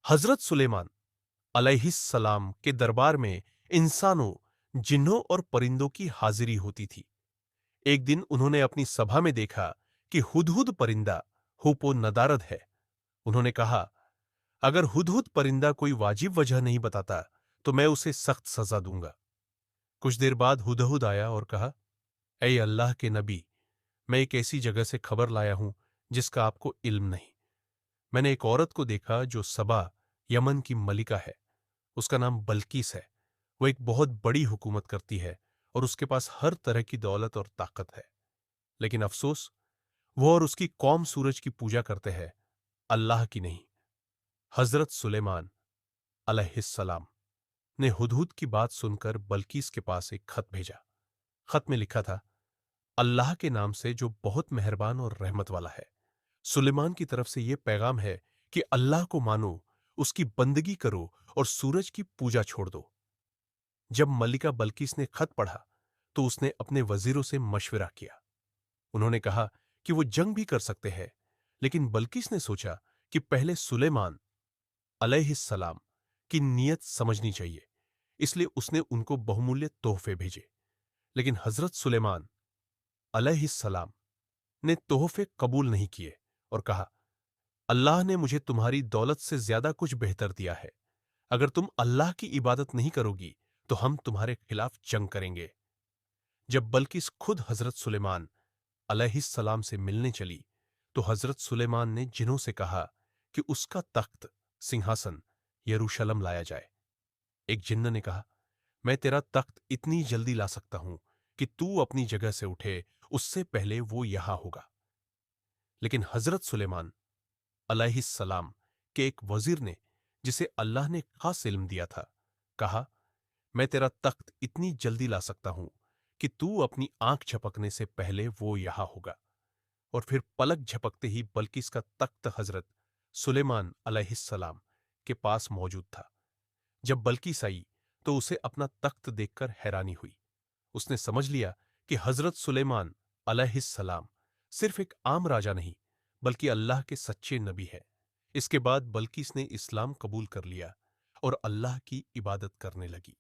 हजरत सुलेमान अलैहिस्सलाम के दरबार में इंसानों, जिन्नों और परिंदों की हाजिरी होती थी। एक दिन उन्होंने अपनी सभा में देखा कि हुदहुद परिंदा हुपो नदारद है। उन्होंने कहा, अगर हुदहुद परिंदा कोई वाजिब वजह नहीं बताता तो मैं उसे सख्त सजा दूंगा। कुछ देर बाद हुदहुद आया और कहा, ऐ अल्लाह के नबी, मैं एक ऐसी जगह से खबर लाया हूं जिसका आपको इल्म नहीं। मैंने एक औरत को देखा जो सबा, यमन की मलिका है। उसका नाम बल्कीस है। वो एक बहुत बड़ी हुकूमत करती है और उसके पास हर तरह की दौलत और ताकत है। लेकिन अफसोस, वो और उसकी कौम सूरज की पूजा करते हैं, अल्लाह की नहीं। हजरत सुलेमान अलैहिस्सलाम ने हुदहुद की बात सुनकर बल्कीस के पास एक खत भेजा। खत में लिखा था, अल्लाह के नाम से जो बहुत मेहरबान और रहमत वाला है। सुलेमान की तरफ से यह पैगाम है कि अल्लाह को मानो, उसकी बंदगी करो और सूरज की पूजा छोड़ दो। जब मलिका बल्कीस ने खत पढ़ा तो उसने अपने वजीरों से मशवरा किया। उन्होंने कहा कि वो जंग भी कर सकते हैं, लेकिन बल्कीस ने सोचा कि पहले सुलेमान अलैहिस्सलाम की नीयत समझनी चाहिए, इसलिए उसने उनको बहुमूल्य तोहफे भेजे। लेकिन हजरत सुलेमान अलैहिस्सलाम ने तोहफे कबूल नहीं किए और कहा, अल्लाह ने मुझे तुम्हारी दौलत से ज्यादा कुछ बेहतर दिया है। अगर तुम अल्लाह की इबादत नहीं करोगी तो हम तुम्हारे खिलाफ जंग करेंगे। जब बल्किस खुद हजरत सुलेमान अलैहिस्सलाम से मिलने चली तो हजरत सुलेमान ने जिन्हों से कहा कि उसका तख्त, सिंहासन यरूशलम लाया जाए। एक जिन्न ने कहा, मैं तेरा तख्त इतनी जल्दी ला सकता हूं कि तू अपनी जगह से उठे उससे पहले वो यहां होगा। लेकिन हजरत सुलेमान अलैहिस्सलाम के एक वजीर ने, जिसे अल्लाह ने खास इल्म दिया था, कहा, मैं तेरा तख्त इतनी जल्दी ला सकता हूं कि तू अपनी आंख झपकने से पहले वो यहां होगा। और फिर पलक झपकते ही बल्किस का तख्त हजरत सुलेमान अलैहिस्सलाम के पास मौजूद था। जब बल्किस आई तो उसे अपना तख्त देखकर हैरानी हुई। उसने समझ लिया कि हजरत सुलेमान अलैहिस्सलाम सिर्फ एक आम राजा नहीं, बल्कि अल्लाह के सच्चे नबी है। इसके बाद बल्किस ने इस्लाम कबूल कर लिया और अल्लाह की इबादत करने लगी।